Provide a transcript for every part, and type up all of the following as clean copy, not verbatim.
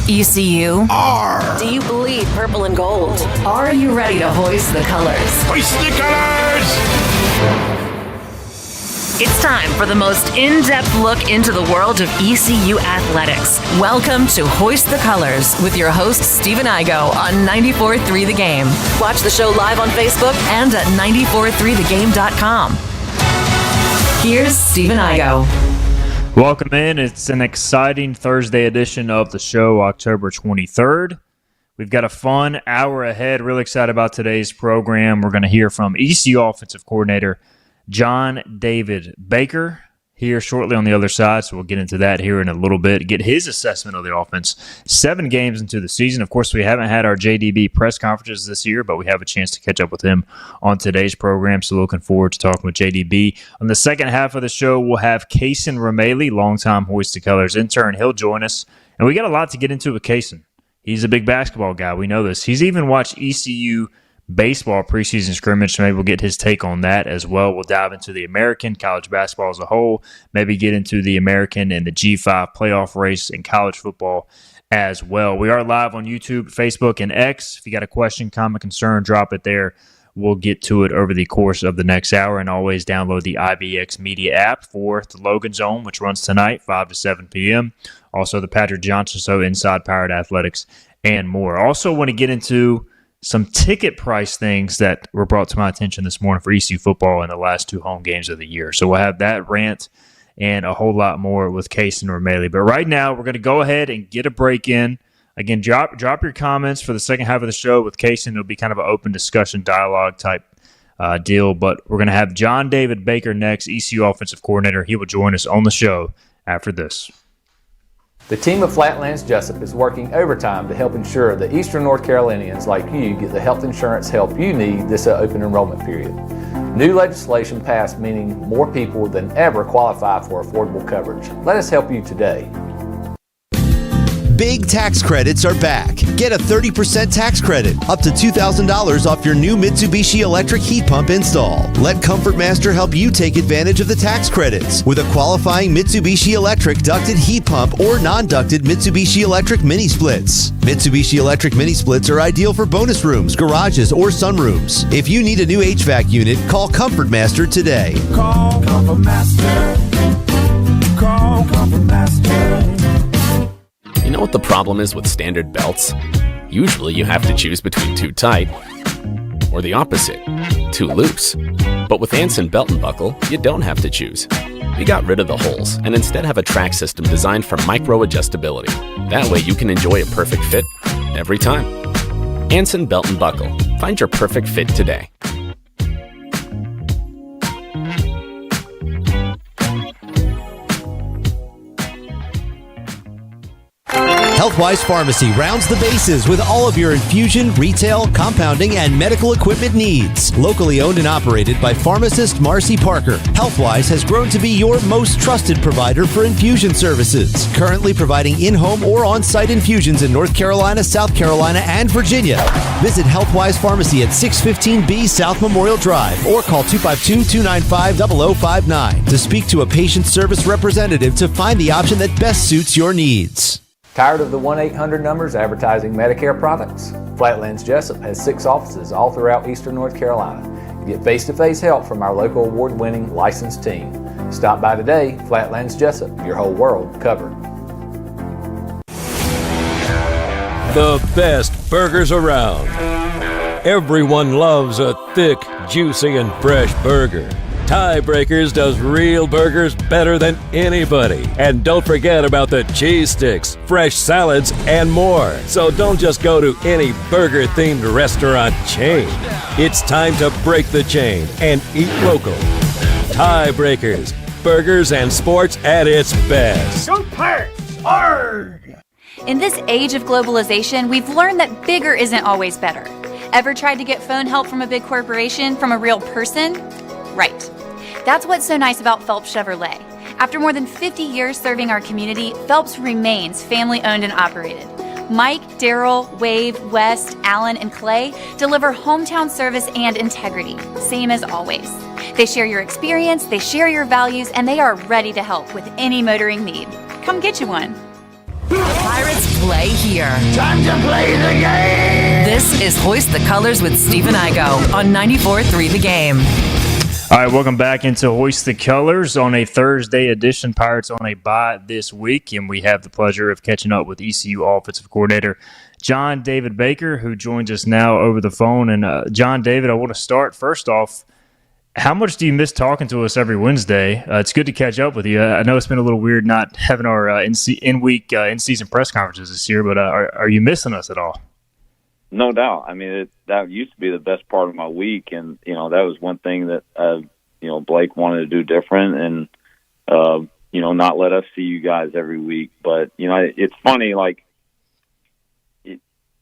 ECU? R. Do you bleed purple and gold? Are you ready to hoist the colors? Hoist the colors! It's time for the most in-depth look into the world of ECU athletics. Welcome to Hoist the Colors with your host, Stephen Igo on 94.3 The Game. Watch the show live on Facebook and at 943thegame.com. Here's Stephen Igo. Welcome in. It's an exciting Thursday edition of the show, October 23rd. We've got a fun hour ahead. Really excited about today's program. We're going to hear from ECU offensive coordinator John David Baker here shortly on the other side, so we'll get into that here in a little bit, get his assessment of the offense 7 games into the season. Of course, we haven't had our JDB press conferences this year, but we have a chance to catch up with him on today's program, so looking forward to talking with JDB. On the second half of the show, we'll have Cason Remaley, longtime Hoist the Colors intern. He'll join us, and we got a lot to get into with Cason. He's a big basketball guy. We know this. He's even watched ECU baseball preseason scrimmage, so maybe we'll get his take on that as well. We'll dive into the American college basketball as a whole, maybe get into the American and the G5 playoff race in college football as well. We are live on YouTube, Facebook, and X. If you got a question, comment, concern, drop it there. We'll get to it over the course of the next hour, and always download the IBX Media app for the Logan Zone, which runs tonight, 5 to 7 p.m. Also, the Patrick Johnson Show, Inside Powered Athletics, and more. Also want to get into some ticket price things that were brought to my attention this morning for ECU football in the last 2 home games of the year. So we'll have that rant and a whole lot more with Cason Remaley. But right now, we're going to go ahead and get a break in. Again, drop your comments for the second half of the show with Cason. It'll be kind of an open discussion, dialogue type deal. But we're going to have John David Baker next, ECU offensive coordinator. He will join us on the show after this. The team of Flatlands Jessup is working overtime to help ensure that Eastern North Carolinians like you get the health insurance help you need this open enrollment period. New legislation passed meaning more people than ever qualify for affordable coverage. Let us help you today. Big tax credits are back. Get a 30% tax credit, up to $2,000 off your new Mitsubishi electric heat pump install. Let Comfort Master help you take advantage of the tax credits with a qualifying Mitsubishi electric ducted heat pump or non-ducted Mitsubishi electric mini splits. Mitsubishi electric mini splits are ideal for bonus rooms, garages, or sunrooms. If you need a new HVAC unit, call Comfort Master today. Call Comfort Master. Call Comfort Master. You know what the problem is with standard belts? Usually you have to choose between too tight or the opposite, too loose. But with Anson Belt and Buckle, you don't have to choose. We got rid of the holes and instead have a track system designed for micro adjustability. That way you can enjoy a perfect fit every time. Anson Belt and Buckle. Find your perfect fit today. Healthwise Pharmacy rounds the bases with all of your infusion, retail, compounding, and medical equipment needs. Locally owned and operated by pharmacist Marcy Parker, Healthwise has grown to be your most trusted provider for infusion services. Currently providing in-home or on-site infusions in North Carolina, South Carolina, and Virginia. Visit Healthwise Pharmacy at 615B South Memorial Drive or call 252-295-0059 to speak to a patient service representative to find the option that best suits your needs. Tired of the 1-800 numbers advertising Medicare products? Flatlands Jessup has 6 offices all throughout Eastern North Carolina. Get face-to-face help from our local award-winning licensed team. Stop by today. Flatlands Jessup, your whole world covered. The best burgers around. Everyone loves a thick, juicy, and fresh burger. Tiebreakers does real burgers better than anybody. And don't forget about the cheese sticks, fresh salads, and more. So don't just go to any burger-themed restaurant chain. It's time to break the chain and eat local. Tiebreakers, burgers and sports at its best. Go Pirates! Arg! In this age of globalization, we've learned that bigger isn't always better. Ever tried to get phone help from a big corporation from a real person? Right. That's what's so nice about Phelps Chevrolet. After more than 50 years serving our community, Phelps remains family-owned and operated. Mike, Daryl, Wave, West, Allen, and Clay deliver hometown service and integrity, same as always. They share your experience, they share your values, and they are ready to help with any motoring need. Come get you one. The Pirates play here. Time to play the game! This is Hoist the Colors with Steve and Igo on 94.3 The Game. All right, welcome back into Hoist the Colors on a Thursday edition. Pirates on a bye this week, and we have the pleasure of catching up with ECU offensive coordinator John David Baker, who joins us now over the phone. And John David, I want to start first off. How much do you miss talking to us every Wednesday? It's good to catch up with you. I know it's been a little weird not having our in-season press conferences this year, but are you missing us at all? No doubt. I mean, that used to be the best part of my week, and that was one thing that Blake wanted to do different, and not let us see you guys every week. But it's funny, like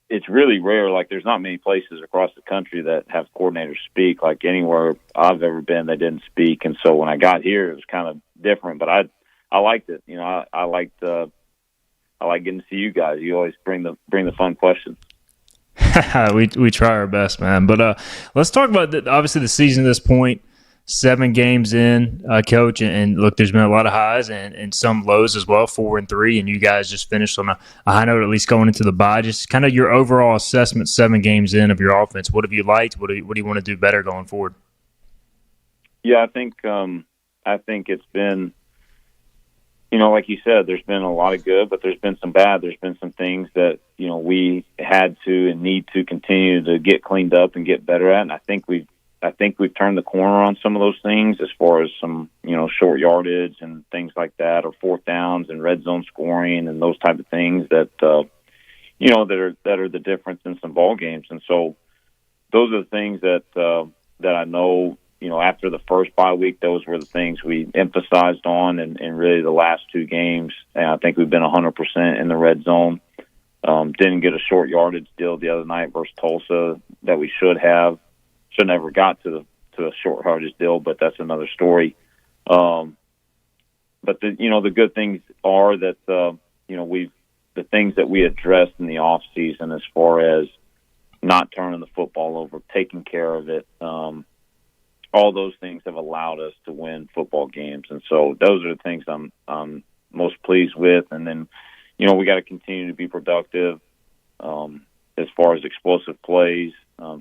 it's really rare. Like there's not many places across the country that have coordinators speak. Like anywhere I've ever been, they didn't speak, and so when I got here, it was kind of different. But I liked it. I liked getting to see you guys. You always bring the fun questions. we try our best, man. But let's talk about obviously the season at this point. 7 games in, Coach, and look, there's been a lot of highs and some lows as well. 4-3, and you guys just finished on a high note, at least going into the bye. Just kind of your overall assessment, 7 games in of your offense. What have you liked? What do you want to do better going forward? Yeah, I think it's been. Like you said, there's been a lot of good, but there's been some bad. There's been some things that, we had to and need to continue to get cleaned up and get better at. And I think we've turned the corner on some of those things as far as some, short yardage and things like that, or fourth downs and red zone scoring and those type of things that, that are the difference in some ball games. And so those are the things that I know, after the first bye week, those were the things we emphasized on, and really the last 2 games. And I think we've been 100% in the red zone. Didn't get a short yardage deal the other night versus Tulsa that we should have. Should never got to a short yardage deal, but that's another story. But the good things are that the things that we addressed in the off season as far as not turning the football over, taking care of it. All those things have allowed us to win football games, and so those are the things I'm most pleased with. And then, we got to continue to be productive as far as explosive plays,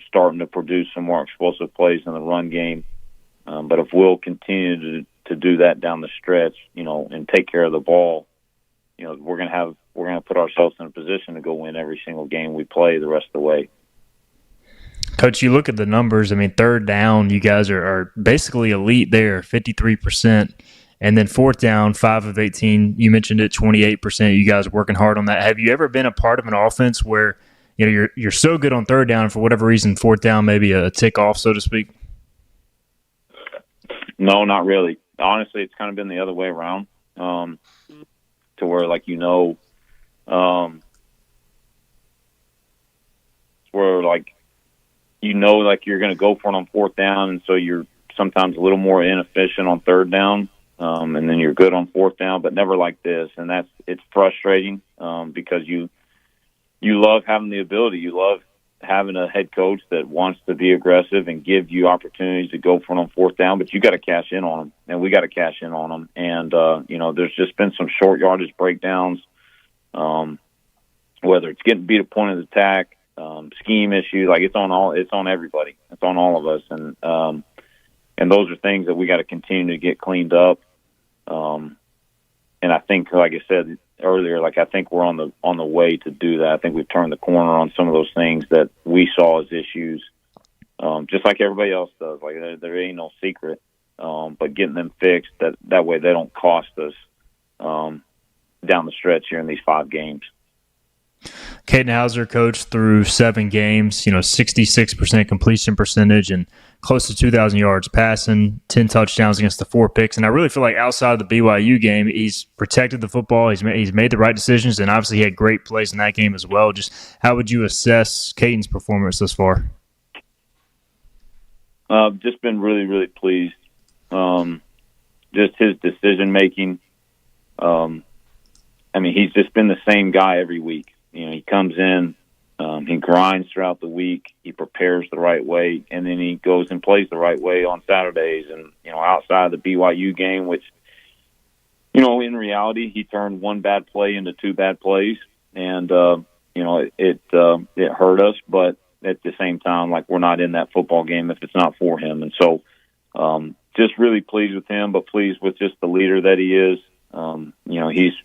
starting to produce some more explosive plays in the run game. But if we'll continue to do that down the stretch, and take care of the ball, we're gonna put ourselves in a position to go win every single game we play the rest of the way. Coach, you look at the numbers. I mean, third down, you guys are basically elite there, 53%. And then fourth down, 5 of 18. You mentioned it, 28%. You guys are working hard on that. Have you ever been a part of an offense where you're so good on third down, for whatever reason, fourth down maybe a tick off, so to speak? No, not really. Honestly, it's kind of been the other way around, to where you're going to go for it on fourth down, and so you're sometimes a little more inefficient on third down, and then you're good on fourth down, but never like this. And it's frustrating because you love having the ability. You love having a head coach that wants to be aggressive and give you opportunities to go for it on fourth down, but you got to cash in on them, and we got to cash in on them. And there's just been some short yardage breakdowns, whether it's getting beat at point of attack, scheme issue, it's on everybody. It's on all of us. And those are things that we got to continue to get cleaned up. And I think, like I said earlier, I think we're on the way to do that. I think we've turned the corner on some of those things that we saw as issues, just like everybody else does. There ain't no secret, but getting them fixed, that way they don't cost us down the stretch here in these 5 games. Caden Hauser, coach, through 7 games, 66% completion percentage and close to 2,000 yards passing, 10 touchdowns against the 4 picks. And I really feel like outside of the BYU game, he's protected the football. He's made the right decisions, and obviously he had great plays in that game as well. Just how would you assess Caden's performance thus far? Just been really, really pleased. Just his decision-making. He's just been the same guy every week. He comes in, he grinds throughout the week, he prepares the right way, and then he goes and plays the right way on Saturdays. And, outside of the BYU game, which, in reality, he turned one bad play into two bad plays, and it hurt us. But at the same time, like, we're not in that football game if it's not for him. And so, just really pleased with him, but pleased with just the leader that he is.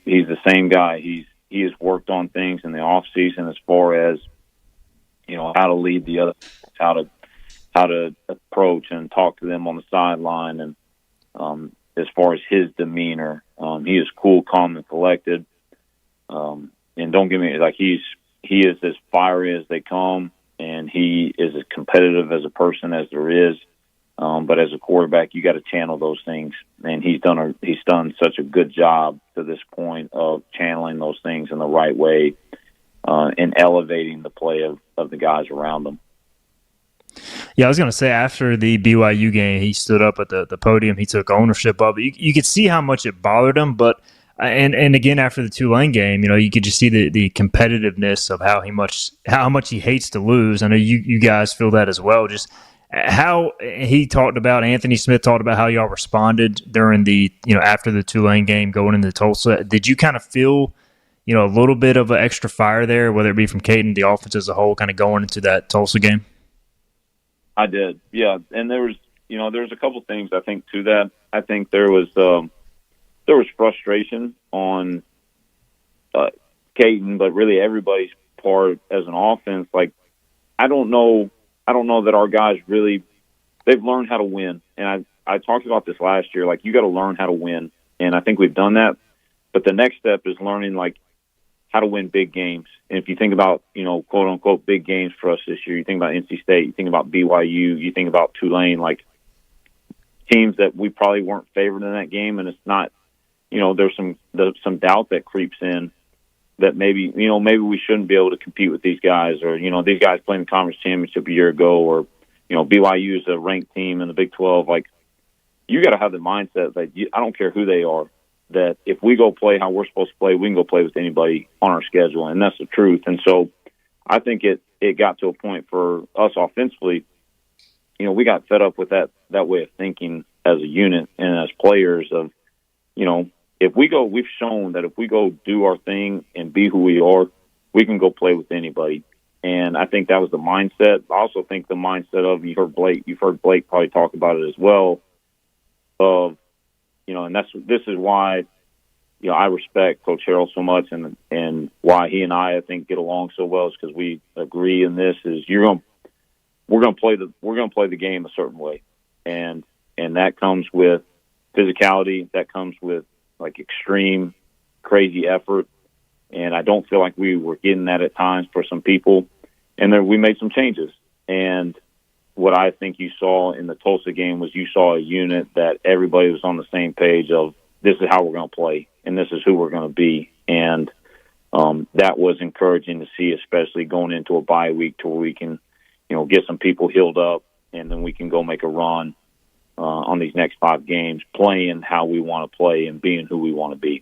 He's the same guy. He has worked on things in the off season as far as how to lead the other, how to approach and talk to them on the sideline, and as far as his demeanor, he is cool, calm, and collected. And don't get me, like, he is as fiery as they come, and he is as competitive as a person as there is. But as a quarterback, you got to channel those things, and he's done such a good job to this point of channeling those things in the right way, and elevating the play of the guys around them. Yeah, I was going to say, after the BYU game, he stood up at the podium. He took ownership of it. You could see how much it bothered him, but and again after the Tulane game, you could just see the competitiveness of how much he hates to lose. I know you guys feel that as well. Just how Anthony Smith talked about how y'all responded during the after the Tulane game going into Tulsa. Did you kind of feel a little bit of an extra fire there, whether it be from Caden, the offense as a whole, kind of going into that Tulsa game? I did, yeah. And there was a couple things I think to that. I think there was frustration on Caden, but really everybody's part as an offense. Like, I don't know that our guys really, they've learned how to win. And I talked about this last year. Like, you got to learn how to win, and I think we've done that. But the next step is learning, like, how to win big games. And if you think about, quote unquote, big games for us this year, you think about NC State, you think about BYU, you think about Tulane, like teams that we probably weren't favored in that game. And it's not, there's some doubt that creeps in that maybe we shouldn't be able to compete with these guys, or, these guys playing the conference championship a year ago, or, BYU is a ranked team in the Big 12. Like, you got to have the mindset that I don't care who they are, that if we go play how we're supposed to play, we can go play with anybody on our schedule, and that's the truth. And so I think it got to a point for us offensively, we got fed up with that way of thinking as a unit and as players of, we've shown that if we go do our thing and be who we are, we can go play with anybody. And I think that was the mindset. I also think the mindset of, you've heard Blake probably talk about it as well, of, and this is why, I respect Coach Harrell so much, and why he and I think get along so well, is because we agree in this: is we're going to play the game a certain way, and that comes with physicality, that comes with like extreme, crazy effort, and I don't feel like we were getting that at times for some people, and then we made some changes. And what I think you saw in the Tulsa game was you saw a unit that everybody was on the same page of, this is how we're going to play, and this is who we're going to be. And that was encouraging to see, especially going into a bye week, to where we can, get some people healed up, and then we can go make a run on these next 5 games, playing how we want to play and being who we want to be.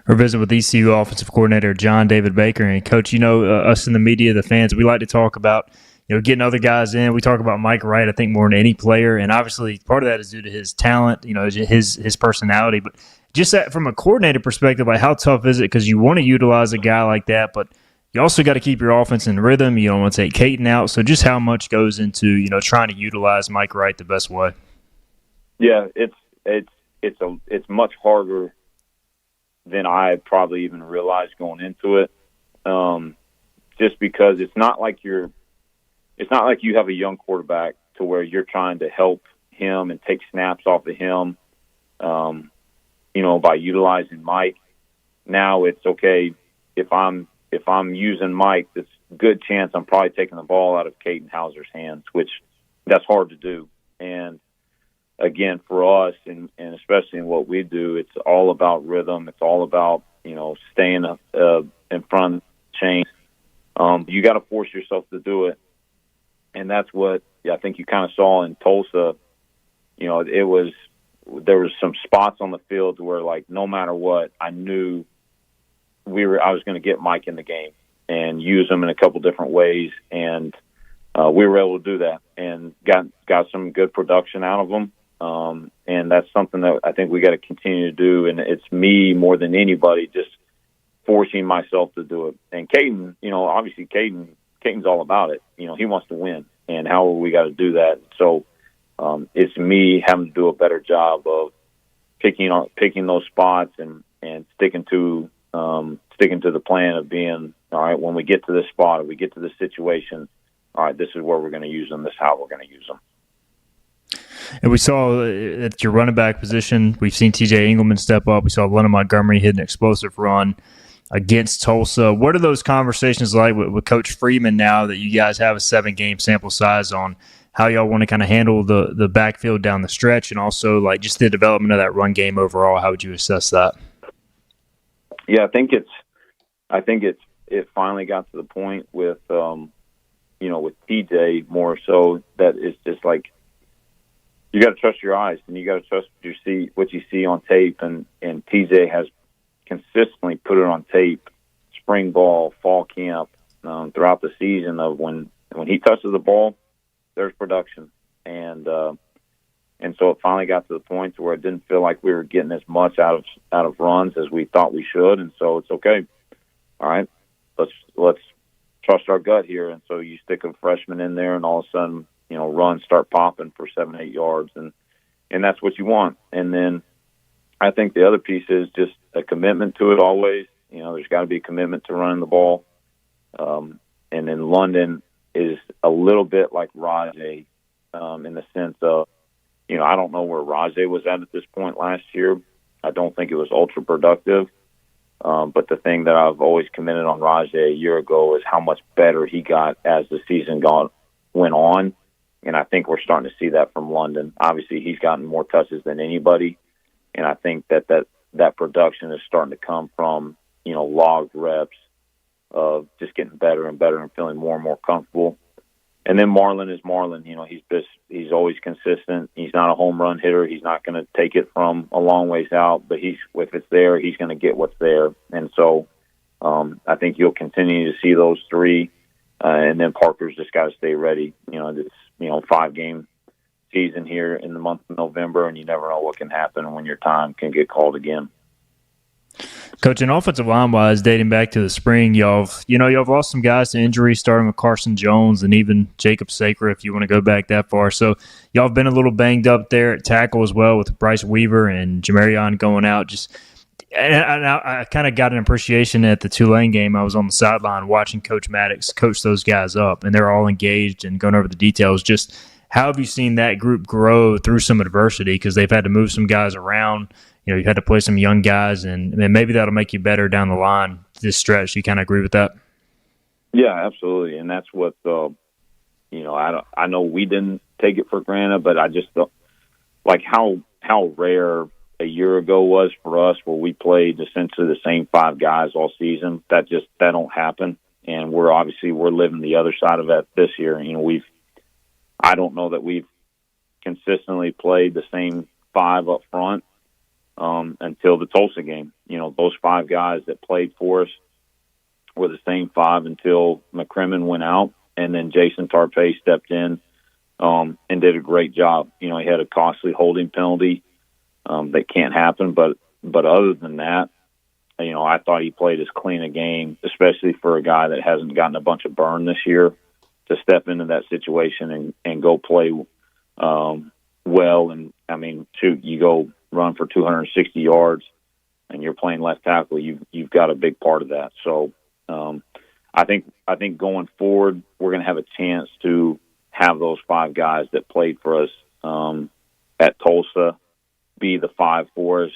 We're visiting with ECU offensive coordinator John David Baker. And Coach, us in the media, the fans, we like to talk about getting other guys in. We talk about Mike Wright, I think, more than any player, and obviously part of that is due to his talent, his personality. But just from a coordinator perspective, like, how tough is it? Because you want to utilize a guy like that, but you also got to keep your offense in rhythm. You don't want to take Caden out. So just how much goes into trying to utilize Mike Wright the best way? Yeah, it's much harder than I probably even realized going into it. Just because it's not like you have a young quarterback to where you're trying to help him and take snaps off of him, by utilizing Mike. Now it's okay if I'm using Mike, there's a good chance I'm probably taking the ball out of Caden Hauser's hands, which that's hard to do. And again, for us, and especially in what we do, it's all about rhythm. It's all about, staying in front of the chain. You got to force yourself to do it. And that's what I think you kind of saw in Tulsa. There was some spots on the field where, like, no matter what, I knew I was going to get Mike in the game and use him in a couple different ways. And we were able to do that and got some good production out of him. And that's something that I think we got to continue to do. And it's me more than anybody just forcing myself to do it. And Caden, obviously Caden's all about it. He wants to win, and how we got to do that. So it's me having to do a better job of picking those spots and sticking to the plan of being, all right, when we get to this spot or we get to this situation, all right, this is where we're going to use them. This is how we're going to use them. And we saw at your running back position, we've seen TJ Engelman step up. We saw Lennon Montgomery hit an explosive run against Tulsa. What are those conversations like with Coach Freeman now that you guys have a 7-game sample size on how y'all want to kind of handle the backfield down the stretch, and also like just the development of that run game overall? How would you assess that? Yeah, I think it finally got to the point with with TJ more so that it's just like you got to trust your eyes and you got to trust what you see on tape, and TJ has consistently put it on tape, spring ball, fall camp, throughout the season of when he touches the ball, there's production, and so it finally got to the point to where it didn't feel like we were getting as much out of runs as we thought we should, and so it's okay. All right, let's trust our gut here, and so you stick a freshman in there, and all of a sudden, runs start popping for 7-8 yards, and that's what you want. And then I think the other piece is just a commitment to it always. There's got to be a commitment to running the ball. And then London is a little bit like Rajay in the sense of, I don't know where Rajay was at this point last year. I don't think it was ultra productive. But the thing that I've always commended on Rajay a year ago is how much better he got as the season went on. And I think we're starting to see that from London. Obviously, he's gotten more touches than anybody. And I think that production is starting to come from, logged reps of just getting better and better and feeling more and more comfortable. And then Marlon is Marlon. He's always consistent. He's not a home run hitter. He's not going to take it from a long ways out, but if it's there, he's going to get what's there. And so I think you'll continue to see those three. And then Parker's just got to stay ready. It's 5-game season here in the month of November, and you never know what can happen when your time can get called again. Coach, in offensive line-wise, dating back to the spring, y'all have lost some guys to injury, starting with Carson Jones and even Jacob Sacre, if you want to go back that far. So y'all have been a little banged up there at tackle as well, with Bryce Weaver and Jamarion going out. I kind of got an appreciation at the Tulane game. I was on the sideline watching Coach Maddox coach those guys up, and they're all engaged and going over the details. Just how have you seen that group grow through some adversity? Because they've had to move some guys around. You've had to play some young guys, and maybe that'll make you better down the line this stretch. You kind of agree with that? Yeah, absolutely. And that's what, I know we didn't take it for granted, but I just thought, like how rare a year ago was for us, where we played essentially the same 5 guys all season. That don't happen. And we're living the other side of that this year. I don't know that we've consistently played the same 5 up front until the Tulsa game. Those 5 guys that played for us were the same 5 until McCrimmon went out, and then Jason Tarpey stepped in and did a great job. He had a costly holding penalty that can't happen, but other than that, I thought he played as clean a game, especially for a guy that hasn't gotten a bunch of burn this year, to step into that situation and go play well. And you go run for 260 yards and you're playing left tackle, you've got a big part of that. So I think going forward, we're going to have a chance to have those 5 guys that played for us at Tulsa be the 5 for us.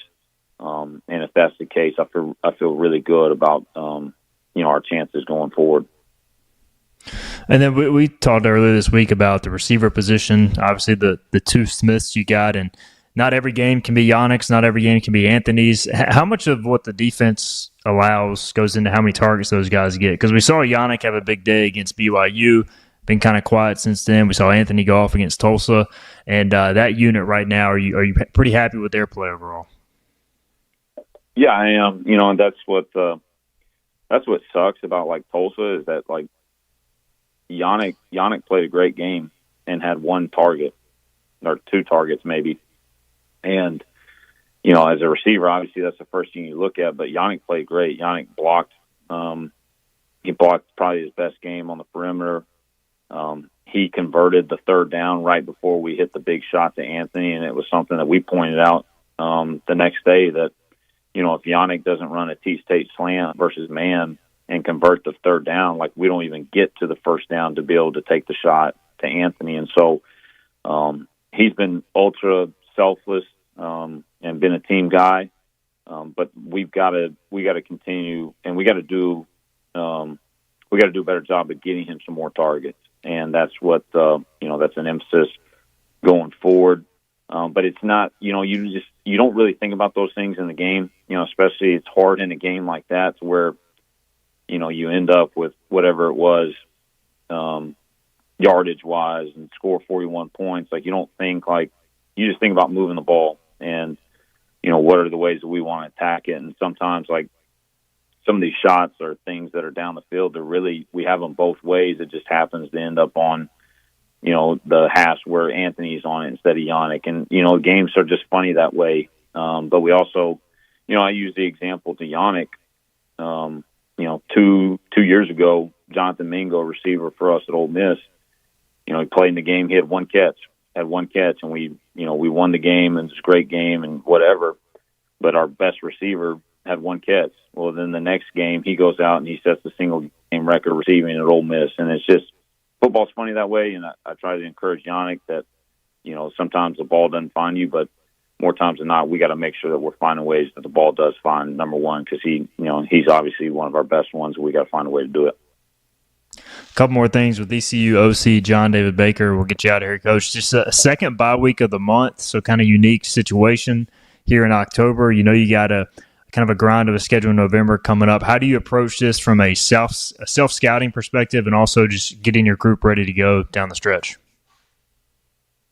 And if that's the case, I feel really good about our chances going forward. And then we talked earlier this week about the receiver position. Obviously, the 2 Smiths you got, and not every game can be Yannick's, not every game can be Anthony's. How much of what the defense allows goes into how many targets those guys get? Because we saw Yannick have a big day against BYU, been kind of quiet since then. We saw Anthony go off against Tulsa, and that unit right now, are you pretty happy with their play overall? Yeah, I am. And that's what sucks about like Tulsa, is that like Yannick played a great game and had 1 target or 2 targets maybe. And, you know, as a receiver, obviously that's the first thing you look at, but Yannick played great. Yannick blocked. He blocked probably his best game on the perimeter. He converted the third down right before we hit the big shot to Anthony, and it was something that we pointed out the next day that, you know, if Yannick doesn't run a T-State slant versus man and convert the third down, like we don't even get to the first down to be able to take the shot to Anthony. And so he's been ultra selfless and been a team guy. But we got to continue, and we got to do a better job of getting him some more targets. And that's what, you know, that's an emphasis going forward. But it's not, you know, you don't really think about those things in the game, you know, especially it's hard in a game like that to where, you know, you end up with whatever it was, yardage wise and score 41 points. Like you don't think you just think about moving the ball and, you know, what are the ways that we want to attack it. And sometimes like some of these shots are things that are down the field. We have them both ways. It just happens to end up on, you know, the hash where Anthony's on it instead of Yannick. And, you know, games are just funny that way. But we also, you know, I use the example to Yannick. You know, two years ago, Jonathan Mingo, receiver for us at Ole Miss, you know, he played in the game. He had one catch, and we won the game, and it was a great game and whatever. But our best receiver had one catch. Well, then the next game, he goes out and he sets the single game record receiving at Ole Miss. And it's just, football's funny that way. And I try to encourage Yannick that, you know, sometimes the ball doesn't find you, but more times than not, we got to make sure that we're finding ways that the ball does find number one, because he's obviously one of our best ones. We got to find a way to do it. A couple more things with ECU OC John David Baker. We'll get you out of here, Coach. Just a second bye week of the month, so kind of unique situation here in October. You know, you got a kind of a grind of a schedule in November coming up. How do you approach this from a self-scouting perspective and also just getting your group ready to go down the stretch?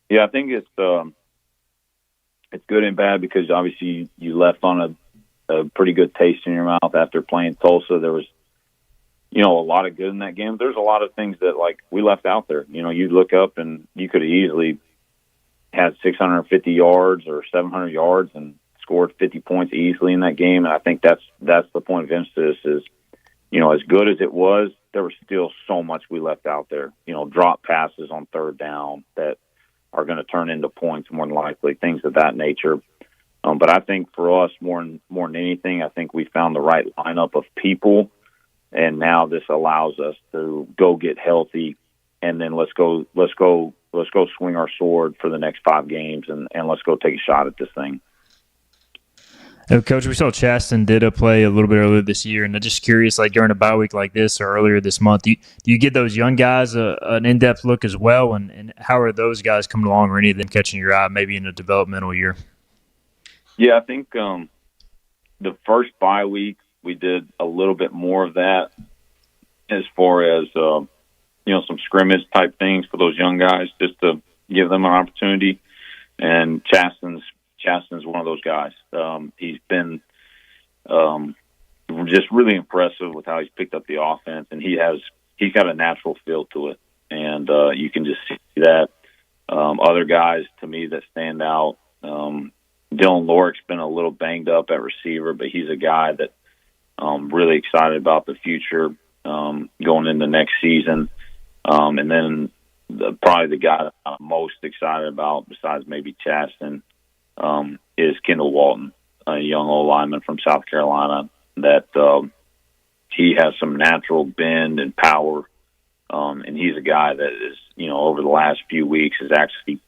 Yeah, I think it's good and bad because obviously you left on a pretty good taste in your mouth after playing Tulsa. There was, you know, a lot of good in that game. There's a lot of things that, like, we left out there. You know, you look up and you could have easily had 650 yards or 700 yards and scored 50 points easily in that game. And I think that's the point of emphasis is, you know, as good as it was, there was still so much we left out there. You know, drop passes on third down that are going to turn into points more than likely, things of that nature. But I think for us, more than anything, I think we found the right lineup of people, and now this allows us to go get healthy, and then let's go swing our sword for the next 5 games, and let's go take a shot at this thing. Coach, we saw Chasten did a play a little bit earlier this year, and I'm just curious, like during a bye week like this or earlier this month, do you give those young guys an in-depth look as well, and how are those guys coming along, or any of them catching your eye maybe in a developmental year? Yeah, I think the first bye week we did a little bit more of that as far as, you know, some scrimmage type things for those young guys just to give them an opportunity, and Chasten's one of those guys. He's been just really impressive with how he's picked up the offense, and he's got a natural feel to it, and you can just see that. Other guys to me that stand out, Dylan Lorick's been a little banged up at receiver, but he's a guy that really excited about the future going into next season. And then probably the guy that I'm most excited about, besides maybe Chasten, is Kendall Walton, a young old lineman from South Carolina that he has some natural bend and power. And he's a guy that is, you know, over the last few weeks has actually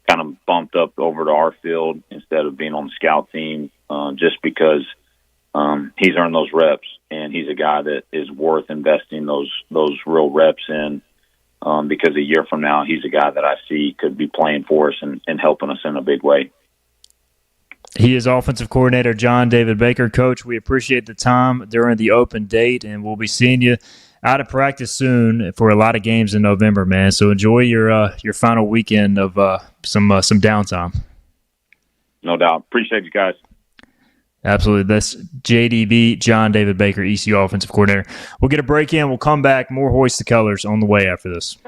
kind of bumped up over to our field instead of being on the scout team, just because he's earned those reps, and he's a guy that is worth investing those real reps in, because a year from now he's a guy that I see could be playing for us and helping us in a big way. He is offensive coordinator John David Baker. Coach, we appreciate the time during the open date, and we'll be seeing you out of practice soon for a lot of games in November, man. So enjoy your final weekend of some downtime. No doubt. Appreciate you guys. Absolutely. That's JDB, John David Baker, ECU offensive coordinator. We'll get a break in. We'll come back. More Hoist the Colors on the way after this.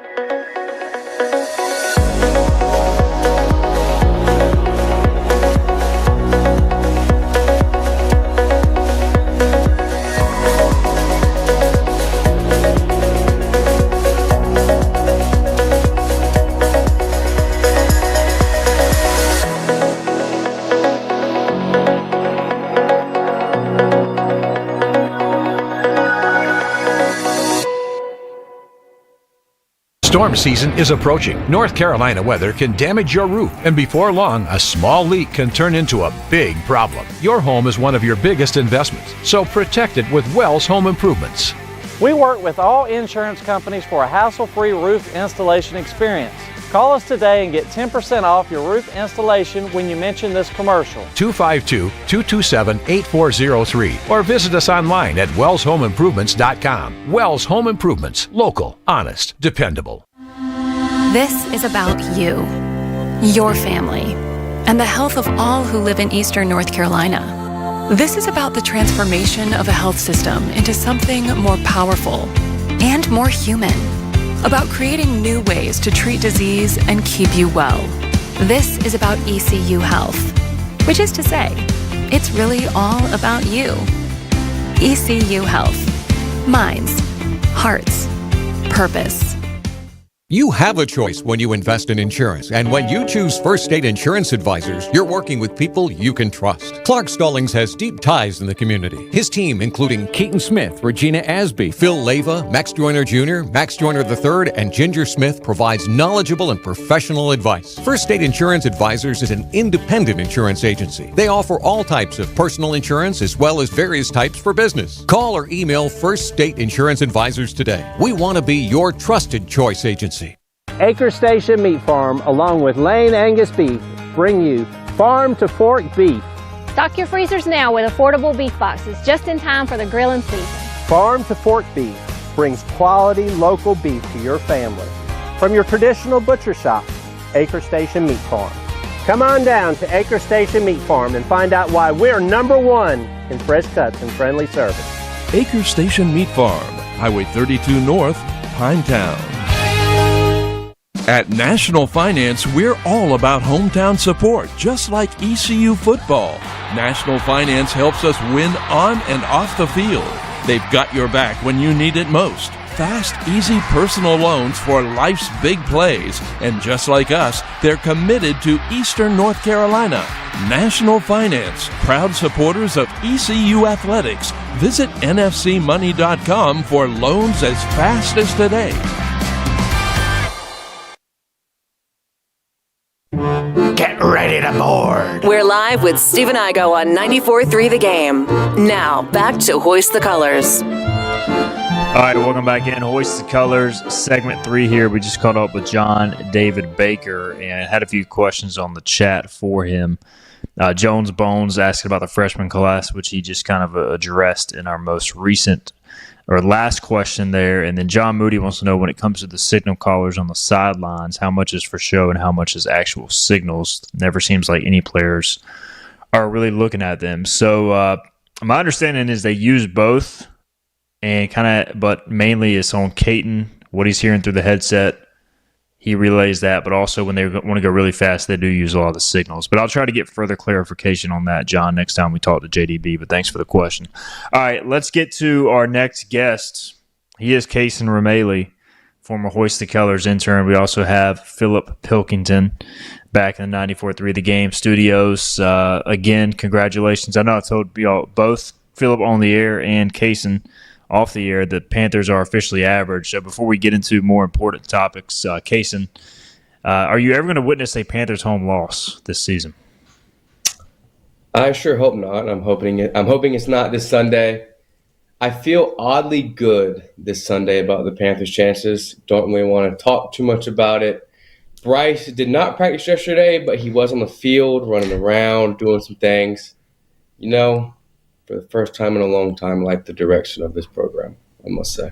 Storm season is approaching. North Carolina weather can damage your roof, and before long, a small leak can turn into a big problem. Your home is one of your biggest investments, so protect it with Wells Home Improvements. We work with all insurance companies for a hassle-free roof installation experience. Call us today and get 10% off your roof installation when you mention this commercial. 252-227-8403 or visit us online at wellshomeimprovements.com. Wells Home Improvements. Local, honest, dependable. This is about you, your family, and the health of all who live in Eastern North Carolina. This is about the transformation of a health system into something more powerful and more human. About creating new ways to treat disease and keep you well. This is about ECU Health, which is to say, it's really all about you. ECU Health. Minds, hearts, purpose. You have a choice when you invest in insurance, and when you choose First State Insurance Advisors, you're working with people you can trust. Clark Stallings has deep ties in the community. His team, including Keaton Smith, Regina Asby, Phil Leyva, Max Joyner Jr., Max Joyner III, and Ginger Smith, provides knowledgeable and professional advice. First State Insurance Advisors is an independent insurance agency. They offer all types of personal insurance as well as various types for business. Call or email First State Insurance Advisors today. We want to be your trusted choice agency. Acre Station Meat Farm, along with Lane Angus Beef, bring you farm to fork beef. Stock your freezers now with affordable beef boxes just in time for the grilling season. Farm to fork beef brings quality local beef to your family. From your traditional butcher shop, Acre Station Meat Farm. Come on down to Acre Station Meat Farm and find out why we're #1 in fresh cuts and friendly service. Acre Station Meat Farm, Highway 32 North, Pinetown. At National Finance, we're all about hometown support, just like ECU football. National Finance helps us win on and off the field. They've got your back when you need it most. Fast, easy personal loans for life's big plays. And just like us, they're committed to Eastern North Carolina. National Finance, proud supporters of ECU athletics. Visit nfcmoney.com for loans as fast as today. Get ready to board. We're live with Stephen Igo on 94.3 The Game. Now, back to Hoist the Colors. All right, welcome back in. Hoist the Colors, segment 3 here. We just caught up with John David Baker and had a few questions on the chat for him. Jones Bones asked about the freshman class, which he just kind of addressed in our most recent or last question there. And then John Moody wants to know, when it comes to the signal callers on the sidelines, how much is for show and how much is actual signals? Never seems like any players are really looking at them. So my understanding is they use both, and but mainly it's on Caton, what he's hearing through the headset. He relays that, but also when they want to go really fast, they do use a lot of the signals. But I'll try to get further clarification on that, John, next time we talk to JDB. But thanks for the question. All right, let's get to our next guest. He is Cason Remaley, former Hoist the Colors intern. We also have Philip Pilkington back in the 94.3 The Game studios. Again, congratulations. I know I told y'all both, Philip on the air and Cason off the air, the Panthers are officially average. So before we get into more important topics, Cason, are you ever going to witness a Panthers home loss this season? I sure hope not. I'm hoping it's not this Sunday. I feel oddly good this Sunday about the Panthers' chances. Don't really want to talk too much about it. Bryce did not practice yesterday, but he was on the field, running around, doing some things. You know, for the first time in a long time, I like the direction of this program, I must say.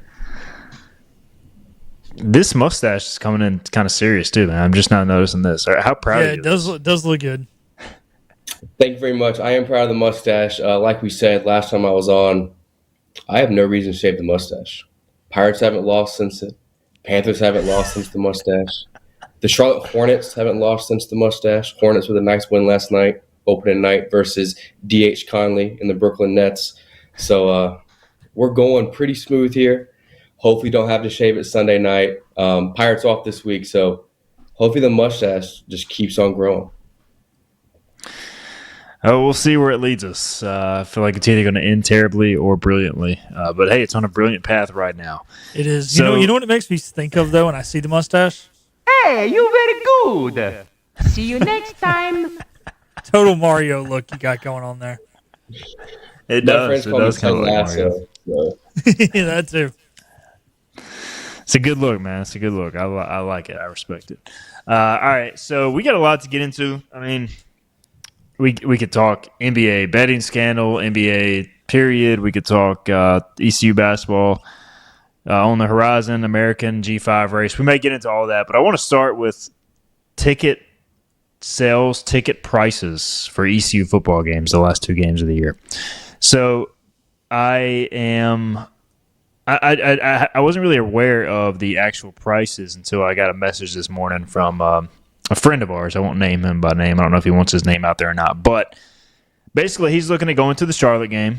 This mustache is coming in kind of serious too, man. I'm just not noticing this. How proud are you? Yeah, it does look good. Thank you very much. I am proud of the mustache. Like we said last time I was on, I have no reason to shave the mustache. Pirates haven't lost since it. Panthers haven't lost since the mustache. The Charlotte Hornets haven't lost since the mustache. Hornets with a nice win last night, opening night versus D.H. Conley and the Brooklyn Nets. So we're going pretty smooth here. Hopefully don't have to shave it Sunday night. Pirates off this week, so hopefully the mustache just keeps on growing. Oh, we'll see where it leads us. I feel like it's either going to end terribly or brilliantly. But hey, it's on a brilliant path right now. It is. So, you know what it makes me think of though when I see the mustache? Hey, you very good. See you next time. Total Mario look you got going on there. It My does. friends It call me does kind of Ted like Lasso. Mario. So. Yeah, that too. It's a good look, man. It's a good look. I like it. I respect it. All right, so we got a lot to get into. I mean, we could talk NBA betting scandal, NBA period. We could talk ECU basketball on the horizon, American G5 race. We may get into all that, but I want to start with ticket sales, ticket prices for ECU football games, the last 2 games of the year. So I wasn't really aware of the actual prices until I got a message this morning from a friend of ours. I won't name him by name. I don't know if he wants his name out there or not. But basically, he's looking at going to the Charlotte game,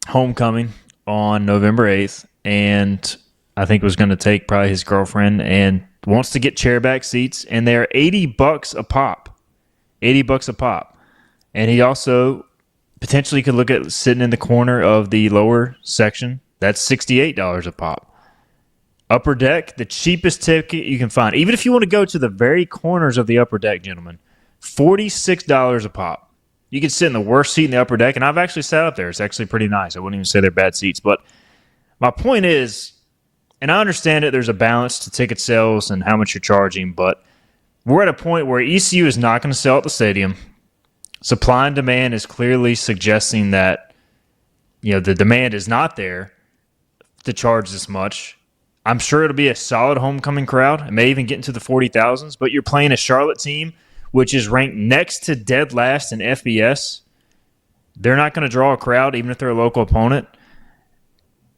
homecoming, on November 8th. And I think was going to take probably his girlfriend and wants to get chairback seats. And they're $80 a pop. $80 a pop. And he also potentially could look at sitting in the corner of the lower section. That's $68 a pop. Upper deck, the cheapest ticket you can find. Even if you want to go to the very corners of the upper deck, gentlemen, $46 a pop. You can sit in the worst seat in the upper deck, and I've actually sat up there. It's actually pretty nice. I wouldn't even say they're bad seats. But my point is, and I understand it, there's a balance to ticket sales and how much you're charging, but we're at a point where ECU is not going to sell at the stadium. Supply and demand is clearly suggesting that the demand is not there to charge this much. I'm sure it'll be a solid homecoming crowd. It may even get into the 40,000s, but you're playing a Charlotte team which is ranked next to dead last in FBS. They're not going to draw a crowd even if they're a local opponent.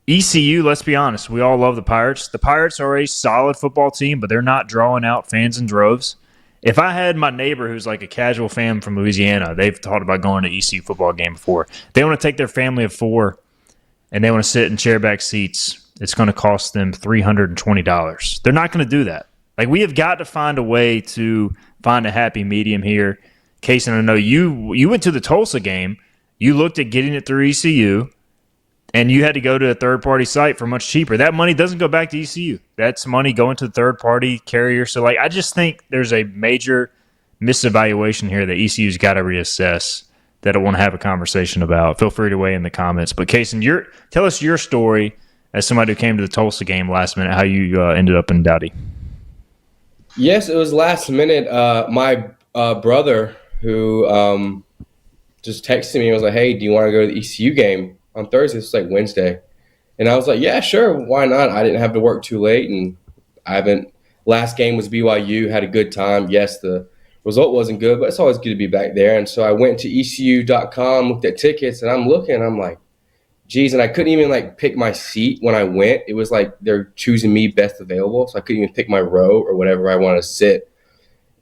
ECU, let's be honest, we all love the Pirates. The Pirates are a solid football team, but they're not drawing out fans in droves. If I had my neighbor who's like a casual fan from Louisiana, they've thought about going to ECU football game before. They want to take their family of 4 and they want to sit in chairback seats. It's going to cost them $320. They're not going to do that. Like, we have got to find a way to find a happy medium here. Cason, I know you went to the Tulsa game. You looked at getting it through ECU, and you had to go to a third-party site for much cheaper. That money doesn't go back to ECU. That's money going to the third-party carrier. So, I just think there's a major misevaluation here that ECU's got to reassess, that I want to have a conversation about. Feel free to weigh in the comments. But, Cason, tell us your story as somebody who came to the Tulsa game last minute, how you ended up in Dowdy. Yes, it was last minute. My brother, who just texted me and was like, hey, do you want to go to the ECU game on Thursday? It's like Wednesday. And I was like, yeah, sure. Why not? I didn't have to work too late. And last game was BYU, had a good time. Yes, the result wasn't good, but it's always good to be back there. And so I went to ECU.com, looked at tickets, and I'm looking, I'm like, geez, and I couldn't even pick my seat when I went. It was like they're choosing me best available, so I couldn't even pick my row or whatever I want to sit.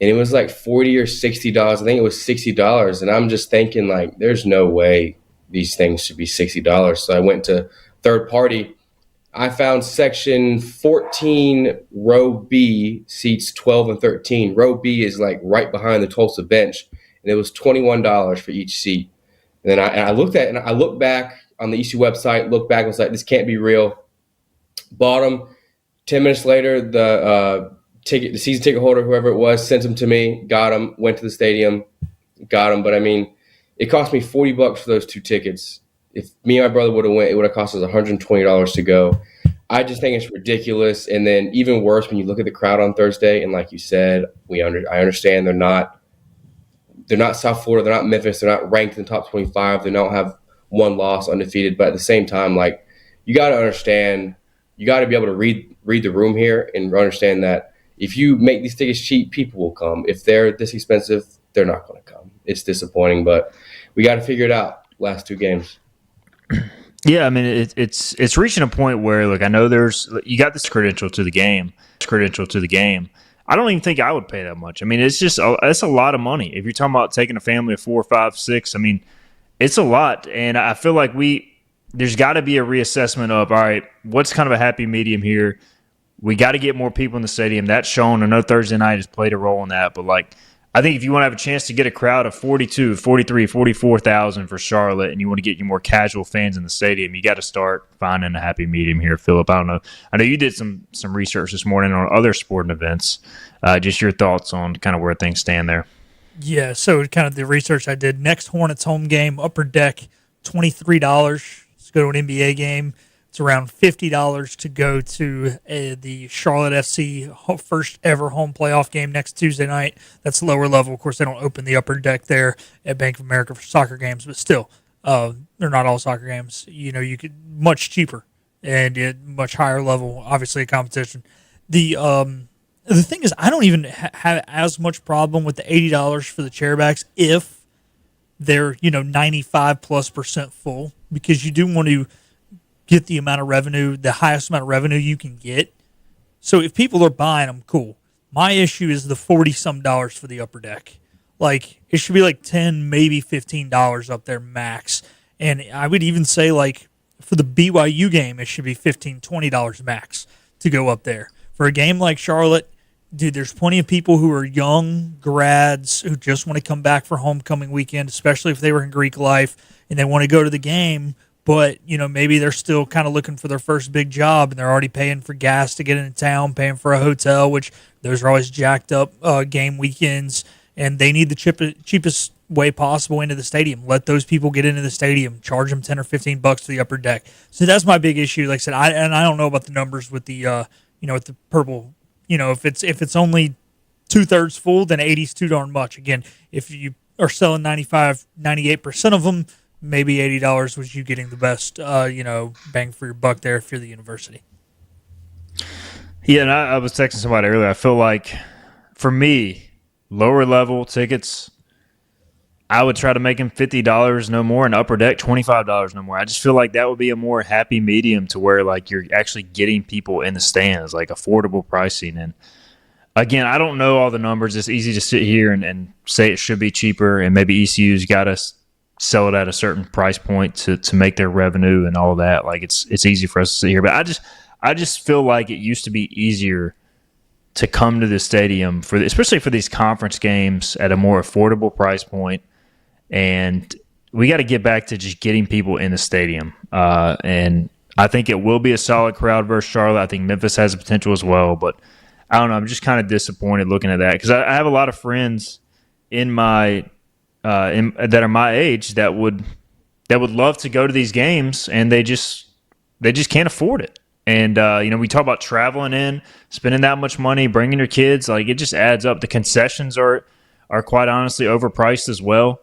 And it was like $40 or $60. I think it was $60, and I'm just thinking there's no way these things should be $60. So I went to third party. I found section 14, row B, seats 12 and 13. Row B is right behind the Tulsa bench, and it was $21 for each seat. And then I looked at it, and I looked back on the ECU website, looked back and was like, this can't be real. Bought them. 10 minutes later, the season ticket holder, whoever it was, sent them to me, got them, went to the stadium, got them. But it cost me $40 for those 2 tickets. If me and my brother would have went, it would have cost us $120 to go. I just think it's ridiculous. And then even worse, when you look at the crowd on Thursday, and like you said, I understand they're not South Florida, they're not Memphis, they're not ranked in the top 25, they don't have one loss, undefeated. But at the same time, you got to understand, you got to be able to read the room here and understand that if you make these tickets cheap, people will come. If they're this expensive, they're not going to come. It's disappointing, but we got to figure it out. Last 2 games. Yeah, it's reaching a point where I know you got this credential to the game. I don't even think I would pay that much. It's a lot of money. If you're talking about taking a family of 4, 5, 6, it's a lot, and I feel like there's got to be a reassessment of, all right, what's kind of a happy medium here? We got to get more people in the stadium. That's shown. I know Thursday night has played a role in that, but I think if you want to have a chance to get a crowd of 42, 43, 44,000 for Charlotte, and you want to get your more casual fans in the stadium, you got to start finding a happy medium here, Philip. I don't know. I know you did some research this morning on other sporting events. Just your thoughts on kind of where things stand there. Yeah, so kind of the research I did. Next Hornets home game, upper deck, $23. Let's go to an NBA game. It's around $50 to go to the Charlotte FC first ever home playoff game next Tuesday night. That's lower level. Of course, they don't open the upper deck there at Bank of America for soccer games, but still, they're not all soccer games. You could much cheaper and at much higher level, obviously, a competition. The thing is, I don't even have as much problem with the $80 for the chairbacks if they're 95+% full, because you do want to get the amount of revenue, the highest amount of revenue you can get. So if people are buying them, cool. My issue is the $40-some for the upper deck. Like, it should be like $10, maybe $15 up there max. And I would even say, like, for the BYU game, it should be $15, $20 max to go up there. For a game like Charlotte, dude, there's plenty of people who are young grads who just want to come back for homecoming weekend, especially if they were in Greek life and they want to go to the game. But, maybe they're still kind of looking for their first big job and they're already paying for gas to get into town, paying for a hotel, which those are always jacked up game weekends, and they need the cheapest way possible into the stadium. Let those people get into the stadium, charge them $10 or $15 to the upper deck. So that's my big issue. Like I said, I don't know about the numbers with the, with the purple. If it's only 2/3 full, then 80's too darn much. Again, if you are selling 95, 98% of them, maybe $80 was you getting the best, bang for your buck there if you're the university. Yeah, and I was texting somebody earlier. I feel like, for me, lower level tickets, I would try to make them $50 no more, and upper deck $25 no more. I just feel like that would be a more happy medium to where like you're actually getting people in the stands, like affordable pricing. And again, I don't know all the numbers. It's easy to sit here and say it should be cheaper, and maybe ECU's got to sell it at a certain price point to make their revenue and all that. Like it's easy for us to sit here, but I just feel like it used to be easier to come to the stadium especially for these conference games at a more affordable price point. And we got to get back to just getting people in the stadium. And I think it will be a solid crowd versus Charlotte. I think Memphis has the potential as well, but I don't know. I'm just kind of disappointed looking at that because I have a lot of friends in my that are my age that would love to go to these games, and they just can't afford it. And we talk about traveling in, spending that much money, bringing your kids, like it just adds up. The concessions are quite honestly overpriced as well.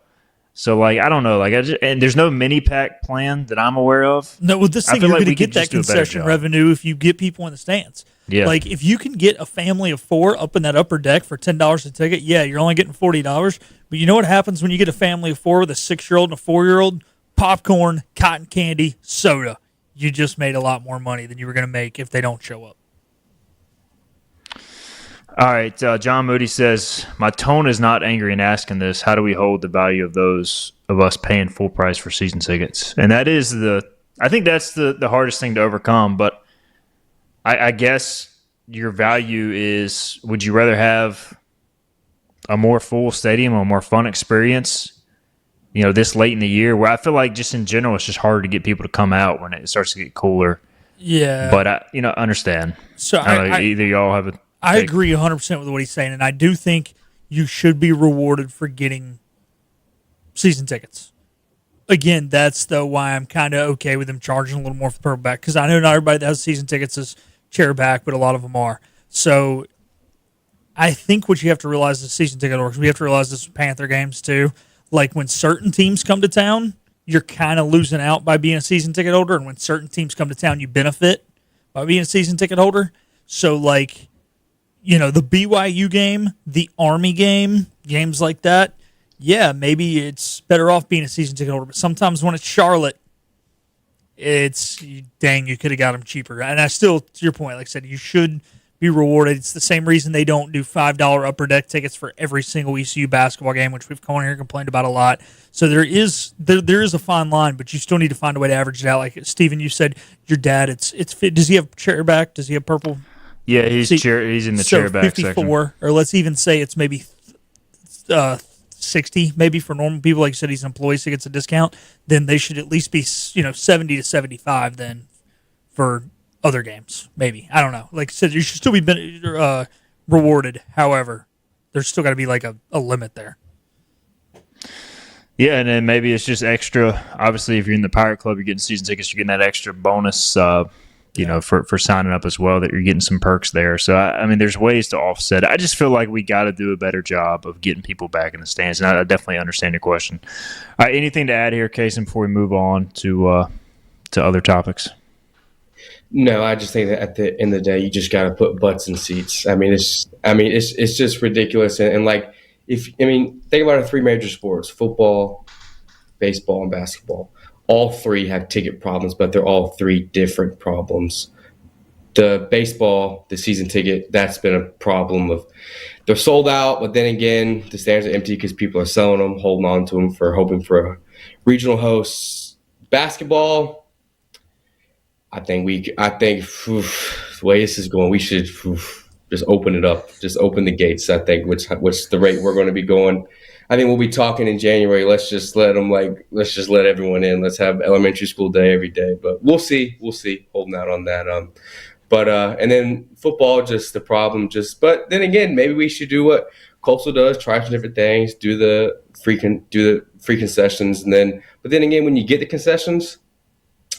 So like I don't know, like and there's no mini pack plan that I'm aware of. No, well, this thing you're going to get that concession revenue if you get people in the stands. Yeah. Like if you can get a family of 4 up in that upper deck for $10 a ticket, yeah, you're only getting $40. But you know what happens when you get a family of 4 with a 6-year-old and a 4-year-old? Popcorn, cotton candy, soda. You just made a lot more money than you were going to make if they don't show up. All right, John Moody says, my tone is not angry in asking this. How do we hold the value of those of us paying full price for season tickets? And that is I think that's the hardest thing to overcome. But I guess your value is, would you rather have a more full stadium, a more fun experience, this late in the year, where I feel like just in general, it's just harder to get people to come out when it starts to get cooler. Yeah. But I understand. So either y'all have a I agree 100% with what he's saying, and I do think you should be rewarded for getting season tickets. Again, that's why I'm kind of okay with them charging a little more for the purple back, because I know not everybody that has season tickets is chair back, but a lot of them are. So I think what you have to realize is season ticket holders, we have to realize this with Panther games too. Like when certain teams come to town, you're kind of losing out by being a season ticket holder, and when certain teams come to town, you benefit by being a season ticket holder. So like, the BYU game, the Army game, games like that, yeah, maybe it's better off being a season ticket holder. But sometimes when it's Charlotte, it's, dang, you could have got them cheaper. And I still, to your point, like I said, you should be rewarded. It's the same reason they don't do $5 upper deck tickets for every single ECU basketball game, which we've come on here and complained about a lot. So there is a fine line, but you still need to find a way to average it out. Like Steven, you said, your dad, it's fit. Does he have chair back? Does he have purple? Yeah, he's in the chair back 54, section. Or let's even say it's maybe $60 maybe for normal people. Like you said, he's an employee, so he gets a discount. Then they should at least be, $70 to $75 then for other games. Maybe, I don't know. Like I said, you should still be rewarded. However, there's still got to be like a limit there. Yeah, and then maybe it's just extra. Obviously, if you're in the Pirate Club, you're getting season tickets. You're getting that extra bonus, for signing up as well, that you're getting some perks there. So, I mean, there's ways to offset it. I just feel like we got to do a better job of getting people back in the stands, and I definitely understand your question. All right, anything to add here, Cason, before we move on to other topics? No, I just think that at the end of the day, you just got to put butts in seats. It's just ridiculous, and like. Think about our three major sports: football, baseball, and basketball. All three have ticket problems, but they're all three different problems. The baseball, the season ticket, that's been a problem of they're sold out, but then again, the stands are empty because people are selling them, holding on to them hoping for a regional host. Basketball, I think the way this is going, we should just open it up. Just open the gates, I think, which the rate we're going to be going. I think we'll be talking in January. Let's just let everyone in. Let's have elementary school day every day. But we'll see. Holding out on that. And then football, just the problem. But then again, maybe we should do what Coastal does, try some different things, do the free concessions, but then again, when you get the concessions,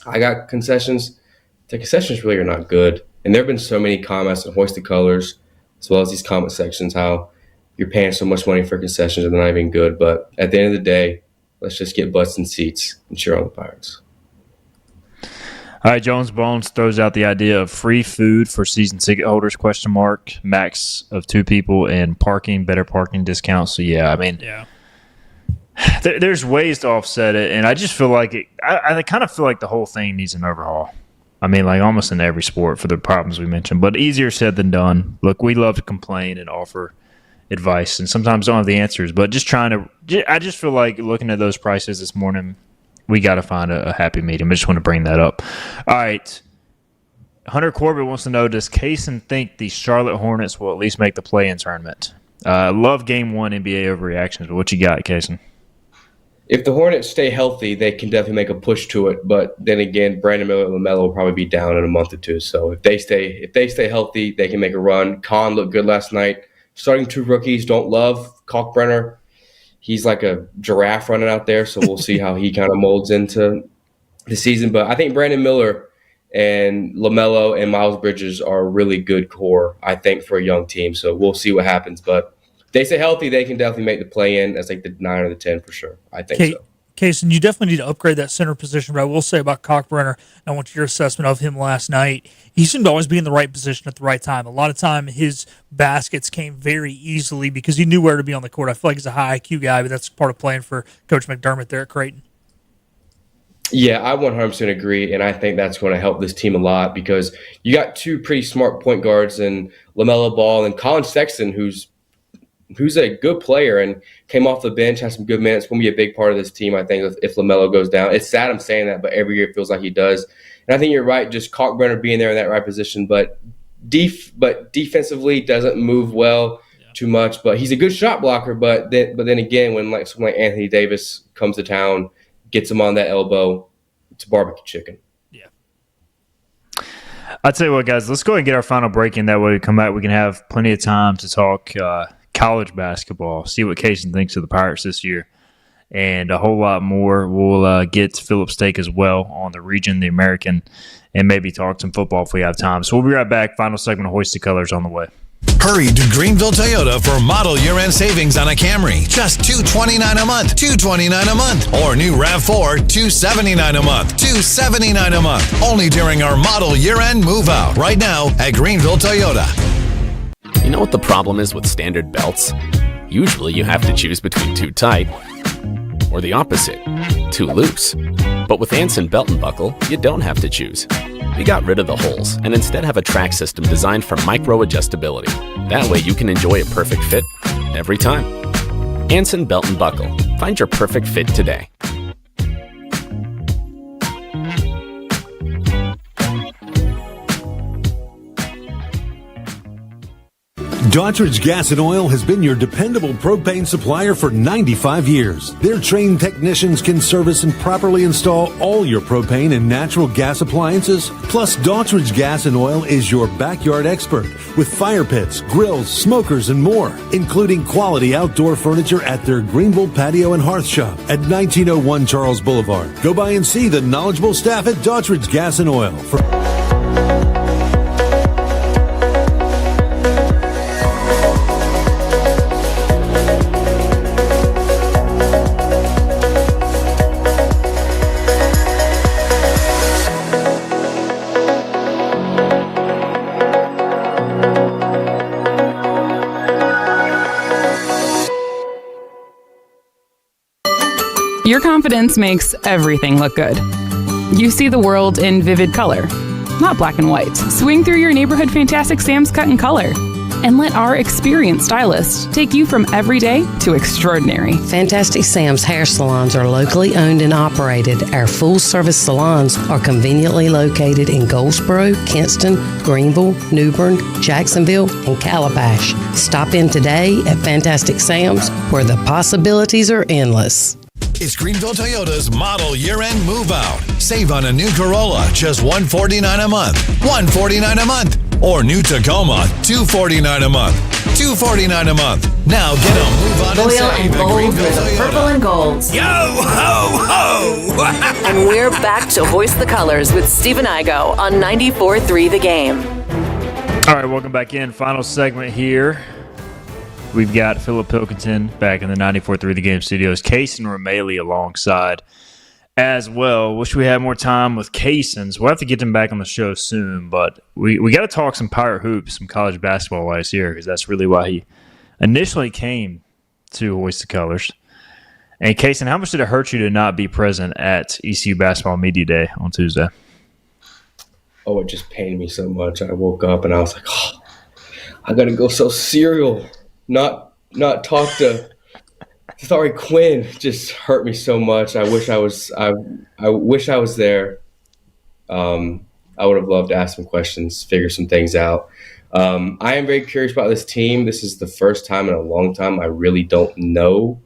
I got concessions. The concessions really are not good. And there have been so many comments on Hoist the Colors, as well as these comment sections, how you're paying so much money for concessions and they're not even good. But at the end of the day, let's just get butts in seats and cheer on the Pirates. All right, Jones Bones throws out the idea of free food for season ticket holders, ? Max of 2 people, and better parking discounts. So, there's ways to offset it. And I just feel like I kind of feel like the whole thing needs an overhaul. I mean, like almost in every sport for the problems we mentioned, but easier said than done. Look, we love to complain and offer advice, and sometimes don't have the answers, but I just feel like looking at those prices this morning, we got to find a happy medium. I just want to bring that up. All right. Hunter Corbett wants to know, does Cason think the Charlotte Hornets will at least make the play-in tournament? Love game 1 NBA overreactions, but what you got, Cason? If the Hornets stay healthy, they can definitely make a push to it. But then again, Brandon Miller and LaMelo will probably be down in a month or two. So if they stay healthy, they can make a run. Kahn looked good last night. Starting 2 rookies, don't love Kalkbrenner. He's like a giraffe running out there. So we'll see how he kind of molds into the season. But I think Brandon Miller and LaMelo and Miles Bridges are a really good core, I think, for a young team. So we'll see what happens. But if they stay healthy, they can definitely make the play-in as like the 9 or the 10 for sure. I think so. Cason, you definitely need to upgrade that center position, but I will say about Kalkbrenner, I want your assessment of him last night. He seemed to always be in the right position at the right time. A lot of time his baskets came very easily because he knew where to be on the court. I feel like he's a high IQ guy, but that's part of playing for Coach McDermott there at Creighton. Yeah, I 100% agree, and I think that's going to help this team a lot because you got 2 pretty smart point guards in LaMelo Ball and Colin Sexton, who's a good player and came off the bench, has some good minutes, will be a big part of this team, I think, if LaMelo goes down. It's sad I'm saying that, but every year it feels like he does. And I think you're right, just Kalkbrenner being there in that right position, but defensively doesn't move well too much. But he's a good shot blocker, but then again, when like someone like Anthony Davis comes to town, gets him on that elbow, it's barbecue chicken. Yeah. I'll tell you what, guys, let's go ahead and get our final break in. That way we come back, we can have plenty of time to talk college basketball, see what Cason thinks of the Pirates this year, and a whole lot more. We'll get to Philip Stake as well on the region, the American, and maybe talk some football if we have time. So we'll be right back. Final segment of Hoist the Colors on the way. Hurry to Greenville Toyota for model year-end savings on a Camry. Just $229 a month. $229 a month. Or new RAV4, $279 a month. $279 a month. Only during our model year-end move-out. Right now at Greenville Toyota. You know what the problem is with standard belts? Usually you have to choose between too tight or the opposite, too loose. But with Anson Belt & Buckle, you don't have to choose. We got rid of the holes and instead have a track system designed for micro-adjustability. That way you can enjoy a perfect fit every time. Anson Belt & Buckle. Find your perfect fit today. Daughtridge Gas and Oil has been your dependable propane supplier for 95 years. Their trained technicians can service and properly install all your propane and natural gas appliances. Plus, Daughtridge Gas and Oil is your backyard expert with fire pits, grills, smokers, and more, including quality outdoor furniture at their Greenville Patio and Hearth Shop at 1901 Charles Boulevard. Go by and see the knowledgeable staff at Daughtridge Gas and Oil. Your confidence makes everything look good. You see the world in vivid color, not black and white. Swing through your neighborhood Fantastic Sam's Cut in Color and let our experienced stylists take you from everyday to extraordinary. Fantastic Sam's hair salons are locally owned and operated. Our full-service salons are conveniently located in Goldsboro, Kinston, Greenville, New Bern, Jacksonville, and Calabash. Stop in today at Fantastic Sam's, where the possibilities are endless. It's Greenville Toyota's model year-end move-out. Save on a new Corolla, just $149 a month. $149 a month. Or new Tacoma, $249 a month. $249 a month. Now get a move-on and Loyal save and at bold Greenville with the Toyota. purple and golds. Yo, ho, ho! And we're back to Hoist the Colors with Stephen Igo on 94.3 The Game. All right, welcome back in. Final segment here. We've got Philip Pilkington back in the 94.3 The Game studios. Cason Remaley alongside as well. Wish we had more time with Cason's. We'll have to get him back on the show soon, but we got to talk some Pirate Hoops, some college basketball wise here, because that's really why he initially came to Hoist the Colors. And Cason, how much did it hurt you to not be present at ECU Basketball Media Day on Tuesday? Oh, it just pained me so much. I woke up and I was like, oh, I got to go sell cereal. Not talk to Sorry Quinn. Just hurt me so much. I wish I was there. I would have loved to ask some questions, figure some things out. I am very curious about this team. This is the first time in a long time I really don't know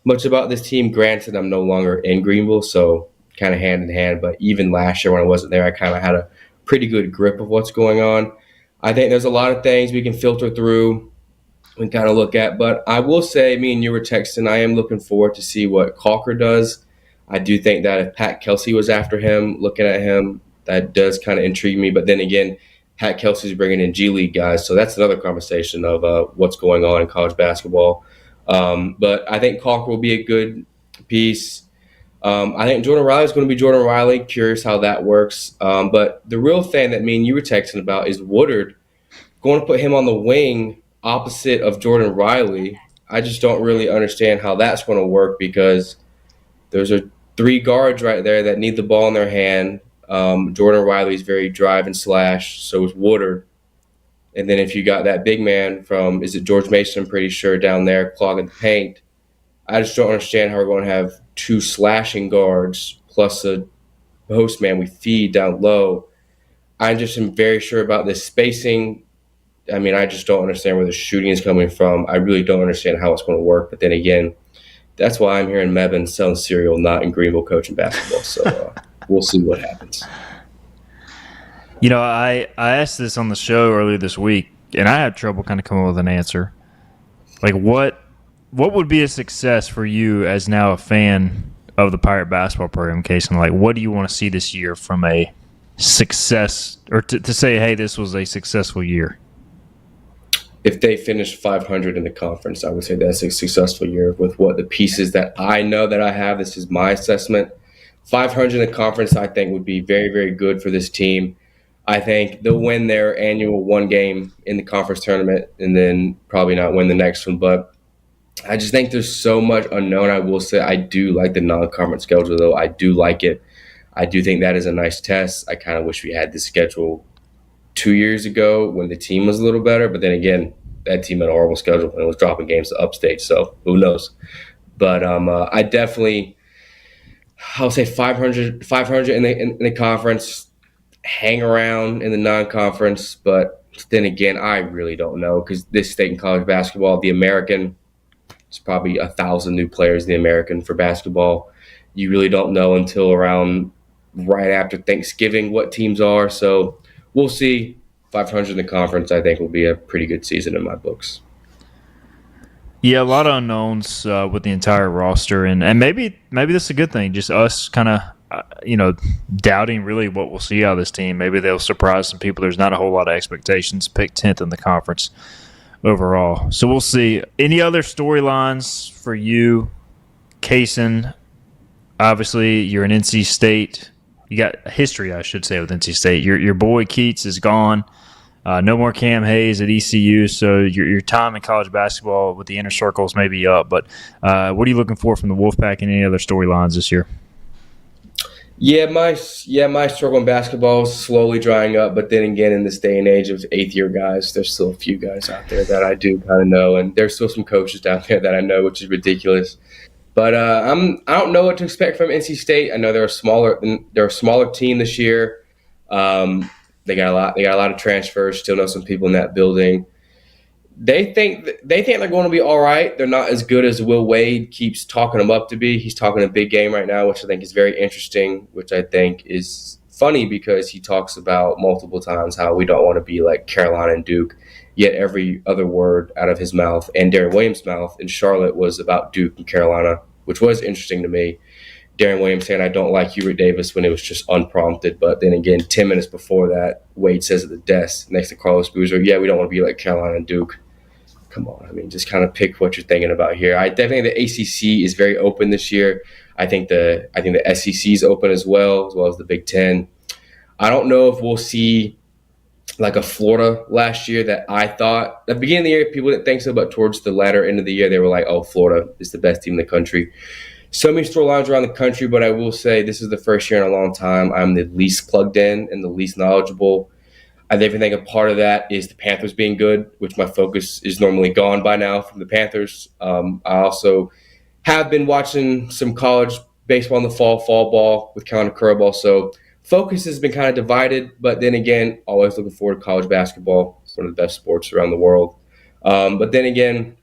much about this team. Granted, I'm no longer in Greenville, so kind of hand in hand. But even last year when I wasn't there, I kind of had a pretty good grip of what's going on. I think there's a lot of things we can filter through and kind of look at. But I will say, me and you were texting, I am looking forward to see what Calker does. I do think that if Pat Kelsey was after him, looking at him, that does kind of intrigue me. But then again, Pat Kelsey's bringing in G League guys, so that's another conversation of what's going on in college basketball. But I think Calker will be a good piece. I think Jordan Riley is going to be Jordan Riley. Curious how that works. But the real thing that me and you were texting about is Woodard. Going to put him on the wing opposite of Jordan Riley. I just don't really understand how that's going to work, because those are three guards right there that need the ball in their hand. Jordan Riley's very drive and slash, so is Woodard. And then if you got that big man from, is it George Mason, I'm pretty sure, down there clogging the paint. I just don't understand how we're going to have two slashing guards plus a post man we feed down low. I just am very sure about this spacing. I mean, I just don't understand where the shooting is coming from. I really don't understand how it's going to work. But then again, that's why I'm here in Mebane selling cereal, not in Greenville coaching basketball. So we'll see what happens. You know, I asked this on the show earlier this week, and I had trouble kind of coming up with an answer. Like, what would be a success for you as now a fan of the Pirate basketball program, Cason? Like, what do you want to see this year from a success, or to say, hey, this was a successful year? If they finish 500 in the conference, I would say that's a successful year with what the pieces that I know that I have. This is my assessment. 500 in the conference, I think, would be very, very good for this team. I think they'll win their annual one game in the conference tournament and then probably not win the next one. But I just think there's so much unknown. I will say I do like the non-conference schedule, though. I do like it. I do think that is a nice test. I kind of wish we had this schedule 2 years ago when the team was a little better. But then again, that team had a horrible schedule and it was dropping games to upstate. So who knows? But I definitely, I'll say 500 in the conference, hang around in the non-conference, but Then again, I really don't know because this state in college basketball, the American, it's probably 1,000 new players in the American for basketball. You really don't know until around right after Thanksgiving what teams are. So we'll see. 500 in the conference, I think, will be a pretty good season in my books. Yeah, a lot of unknowns with the entire roster, and maybe this is a good thing. Just us kind of doubting really what we'll see out of this team. Maybe they'll surprise some people. There's not a whole lot of expectations. Picked 10th in the conference overall, so we'll see. Any other storylines for you, Cason? Obviously, you're in NC State. You got a history, I should say, with NC State. Your boy Keats is gone. No more Cam Hayes at ECU, so your time in college basketball with the inner circles may be up. But what are you looking for from the Wolfpack and any other storylines this year? Yeah, my struggle in basketball is slowly drying up. But then again, in this day and age of eighth-year guys, there's still a few guys out there that I do kind of know, and there's still some coaches down there that I know, which is ridiculous. But I don't know what to expect from NC State. I know they're a smaller team this year. They got a lot of transfers. Still know some people in that building. They think they're going to be all right. They're not as good as Will Wade keeps talking them up to be. He's talking a big game right now, which I think is very interesting. Which I think is funny because he talks about multiple times how we don't want to be like Carolina and Duke. Yet every other word out of his mouth and Darren Williams' mouth in Charlotte was about Duke and Carolina, which was interesting to me. Darren Williams saying, I don't like Hubert Davis when it was just unprompted. But then again, 10 minutes before that, Wade says at the desk next to Carlos Boozer, yeah, we don't want to be like Carolina and Duke. Come on. I mean, just kind of pick what you're thinking about here. I definitely think the ACC is very open this year. I think the SEC is open as well as the Big Ten. I don't know if we'll see like a Florida last year that I thought at the beginning of the year, people didn't think so, but towards the latter end of the year, they were like, oh, Florida is the best team in the country. So many storylines around the country, but I will say this is the first year in a long time I'm the least plugged in and the least knowledgeable. I even think a part of that is the Panthers being good, which my focus is normally gone by now from the Panthers. I also have been watching some college baseball in the fall ball with Colin Curveball. So focus has been kind of divided, but then again, always looking forward to college basketball. It's one of the best sports around the world. But then again,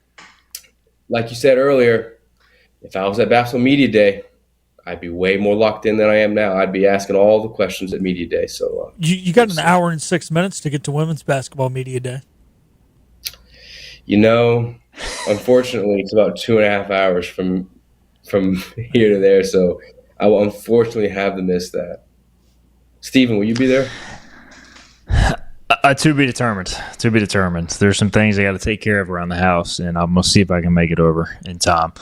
like you said earlier, if I was at Basketball Media Day, I'd be way more locked in than I am now. I'd be asking all the questions at Media Day. So you got an hour and 6 minutes to get to Women's Basketball Media Day. Unfortunately, it's about 2.5 hours from here to there. So I will unfortunately have to miss that. Steven, will you be there? To be determined. To be determined. There's some things I got to take care of around the house, and I'm going to see if I can make it over in time.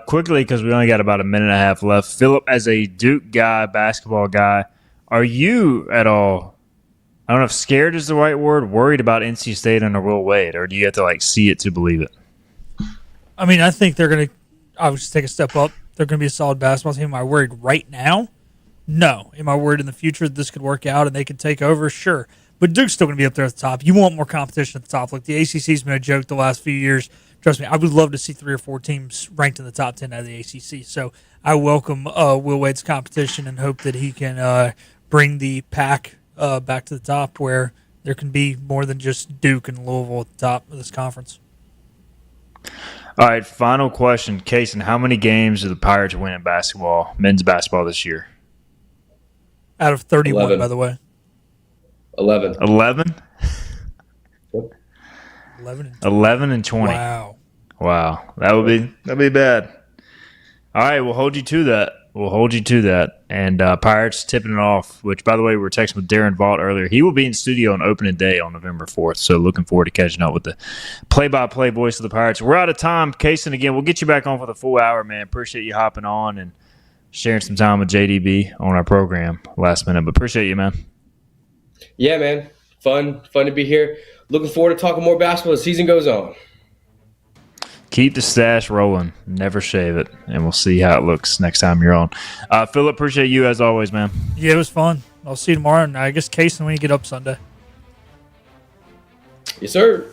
Quickly, because we only got about a minute and a half left. Philip, as a Duke guy, basketball guy, are you at all, I don't know if scared is the right word, worried about NC State under Will Wade, or do you have to see it to believe it? I mean, I think they're going to obviously take a step up. They're going to be a solid basketball team. Am I worried right now? No. Am I worried in the future that this could work out and they could take over? Sure. But Duke's still going to be up there at the top. You want more competition at the top. Like the ACC's been a joke the last few years. Trust me, I would love to see 3 or 4 teams ranked in the top 10 out of the ACC. So I welcome Will Wade's competition and hope that he can bring the pack back to the top where there can be more than just Duke and Louisville at the top of this conference. All right, final question. Cason, how many games do the Pirates win in basketball, men's basketball this year? Out of 31, 11. by the way. 11. 11? 11 and 20. Wow. That'd be bad. All right, we'll hold you to that. And Pirates tipping it off, which, by the way, we were texting with Darren Vaught earlier. He will be in studio on opening day on November 4th, so looking forward to catching up with the play-by-play voice of the Pirates. We're out of time. Cason, again, we'll get you back on for the full hour, man. Appreciate you hopping on and sharing some time with JDB on our program last minute, but appreciate you, man. Yeah, man. Fun to be here. Looking forward to talking more basketball as the season goes on. Keep the stash rolling. Never shave it. And we'll see how it looks next time you're on. Philip, appreciate you as always, man. Yeah, it was fun. I'll see you tomorrow. And I guess Cason when you get up Sunday. Yes, sir.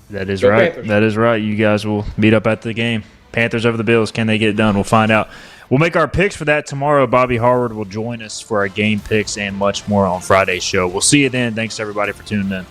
That is Go right. Panthers. That is right. You guys will meet up at the game. Panthers over the Bills. Can they get it done? We'll find out. We'll make our picks for that tomorrow. Bobby Harward will join us for our game picks and much more on Friday's show. We'll see you then. Thanks, everybody, for tuning in.